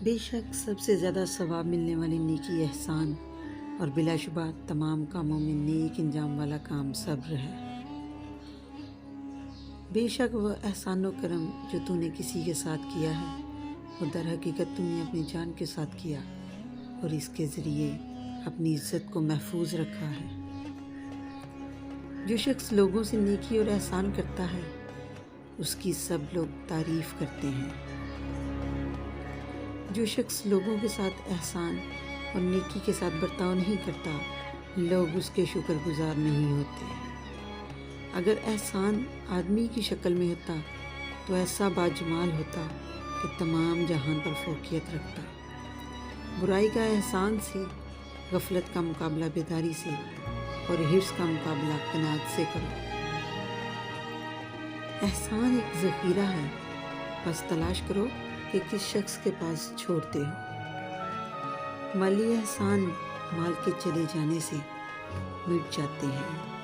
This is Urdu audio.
بے شک سب سے زیادہ ثواب ملنے والی نیکی احسان اور بلا شبہ تمام کاموں میں نیک انجام والا کام صبر ہے۔ بے شک وہ احسان و کرم جو تو نے کسی کے ساتھ کیا ہے وہ در حقیقت تو نے اپنی جان کے ساتھ کیا اور اس کے ذریعے اپنی عزت کو محفوظ رکھا ہے۔ جو شخص لوگوں سے نیکی اور احسان کرتا ہے اس کی سب لوگ تعریف کرتے ہیں۔ جو شخص لوگوں کے ساتھ احسان اور نیکی کے ساتھ برتاؤ نہیں کرتا لوگ اس کے شکر گزار نہیں ہوتے۔ اگر احسان آدمی کی شکل میں ہوتا تو ایسا باجمال ہوتا کہ تمام جہان پر فوقیت رکھتا۔ برائی کا احسان سے، غفلت کا مقابلہ بیداری سے اور حرص کا مقابلہ قناعت سے کرو۔ احسان ایک ذخیرہ ہے، بس تلاش کرو کہ کس شخص کے پاس چھوڑتے ہو۔ مالی احسان مال کے چلے جانے سے مٹ جاتے ہیں۔